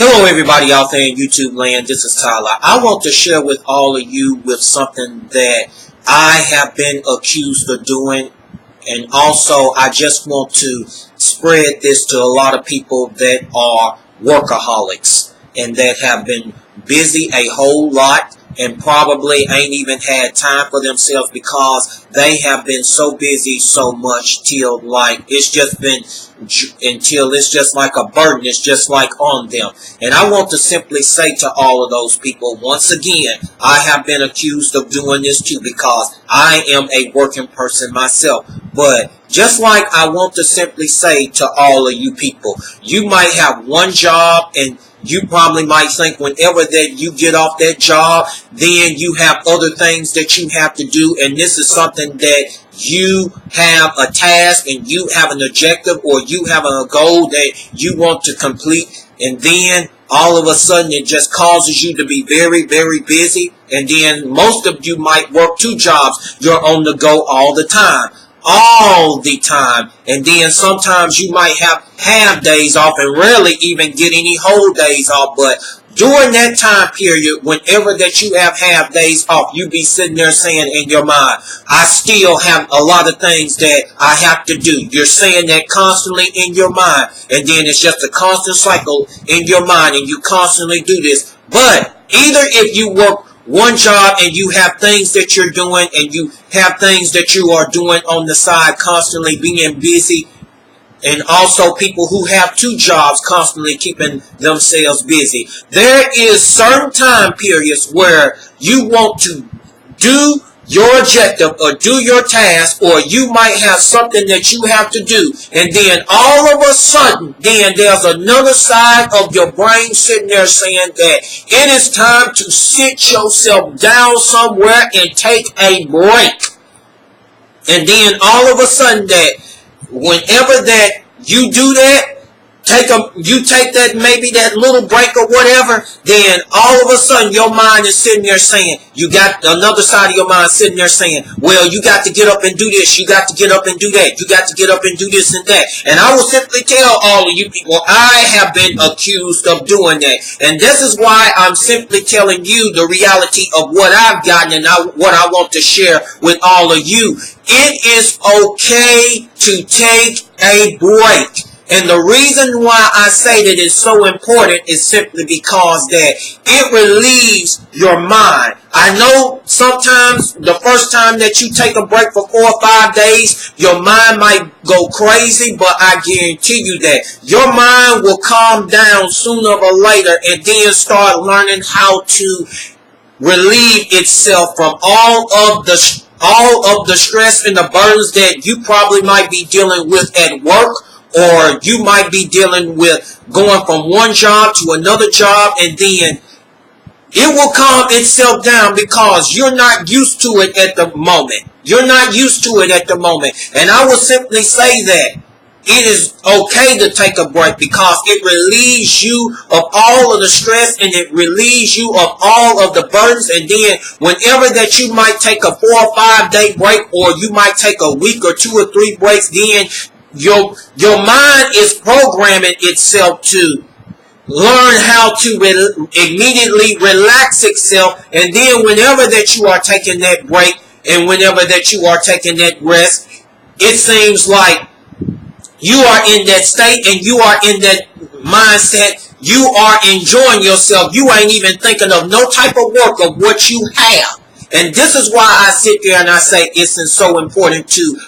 Hello everybody out there in YouTube land, this is Tyler. I want to share with all of you with something that I have been accused of doing, and also I just want to spread this to a lot of people that are workaholics and that have been busy a whole lot and probably ain't even had time for themselves because they have been so busy so much till like it's just been until it's just like a burden. It's just like on them. And I want to simply say to all of those people, once again, I have been accused of doing this too because I am a working person myself. But just like I want to simply say to all of you people, you might have one job and you probably might think whenever that you get off that job, then you have other things that you have to do, and this is something that you have a task and you have an objective or you have a goal that you want to complete, and then all of a sudden it just causes you to be very, very busy, and then most of you might work two jobs. You're on the go all the time. And then sometimes you might have days off and rarely even get any whole days off. But during that time period, whenever that you have days off, you be sitting there saying in your mind, I still have a lot of things that I have to do. You're saying that constantly in your mind, and then it's just a constant cycle in your mind, and you constantly do this. But either if you work one job and you have things that you're doing and you have things that you are doing on the side, constantly being busy, and also people who have two jobs constantly keeping themselves busy. There is certain time periods where you want to do your objective or do your task, or you might have something that you have to do, and then all of a sudden then there's another side of your brain sitting there saying that it is time to sit yourself down somewhere and take a break. And then all of a sudden that whenever that you do that, you take that, maybe that little break or whatever, then all of a sudden your mind is sitting there saying, you got another side of your mind sitting there saying, well, you got to get up and do this, you got to get up and do that, you got to get up and do this and that. And I will simply tell all of you people, I have been accused of doing that. And this is why I'm simply telling you the reality of what I've gotten and what I want to share with all of you. It is okay to take a break. And the reason why I say that it's so important is simply because that it relieves your mind. I know sometimes the first time that you take a break for 4 or 5 days, your mind might go crazy, but I guarantee you that your mind will calm down sooner or later and then start learning how to relieve itself from all of the stress and the burdens that you probably might be dealing with at work, or you might be dealing with going from one job to another job, and then it will calm itself down because you're not used to it at the moment. You're not used to it at the moment. And I will simply say that it is okay to take a break because it relieves you of all of the stress and it relieves you of all of the burdens. And then whenever that you might take a 4 or 5 day break, or you might take a week or 2 or 3 breaks, then your mind is programming itself to learn how to immediately relax itself. And then whenever that you are taking that break and whenever that you are taking that rest, it seems like you are in that state and you are in that mindset. You are enjoying yourself. You ain't even thinking of no type of work of what you have. And this is why I sit there and I say it's so important to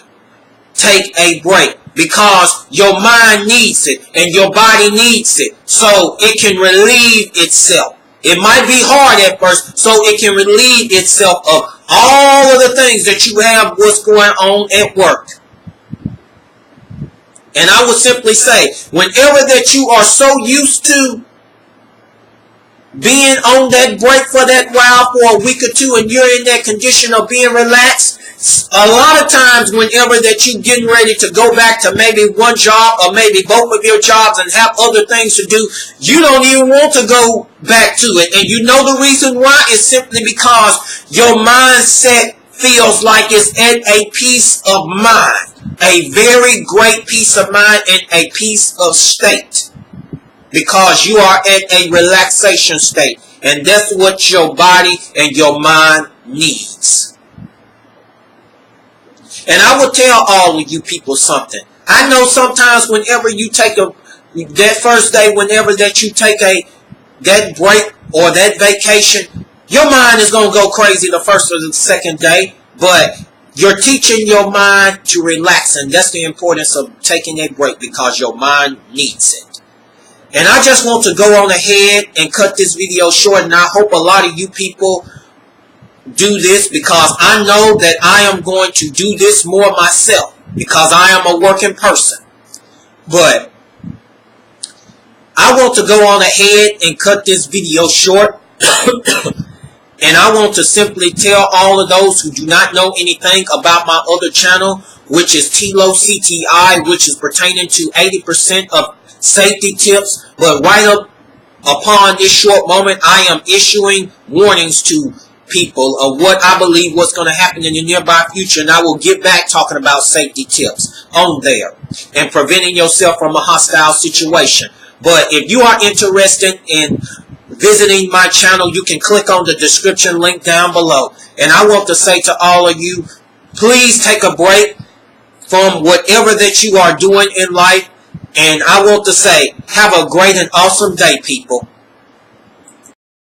take a break, because your mind needs it and your body needs it so it can relieve itself. It might be hard at first, so it can relieve itself of all of the things that you have what's going on at work. And I would simply say, whenever that you are so used to being on that break for that while, for a week or two, and you're in that condition of being relaxed, a lot of times whenever that you're getting ready to go back to maybe one job or maybe both of your jobs and have other things to do, you don't even want to go back to it. And you know the reason why is simply because your mindset feels like it's at a peace of mind, a very great peace of mind and a peace of state. because you are at a relaxation state. And that's what your body and your mind needs. And I will tell all of you people something. I know sometimes whenever you take that first day, whenever that you take that break or that vacation, your mind is going to go crazy the first or the second day. But you're teaching your mind to relax. And that's the importance of taking a break, because your mind needs it. And I just want to go on ahead and cut this video short. And I hope a lot of you people do this, because I know that I am going to do this more myself, because I am a working person. But I want to go on ahead and cut this video short. And I want to simply tell all of those who do not know anything about my other channel, which is T-LowCTI, which is pertaining to 80% of safety tips. But right up upon this short moment, I am issuing warnings to people of what I believe what's going to happen in the nearby future. And I will get back talking about safety tips on there and preventing yourself from a hostile situation. But if you are interested in visiting my channel, you can click on the description link down below. And I want to say to all of you, please take a break from whatever that you are doing in life. And I want to say, have a great and awesome day, people.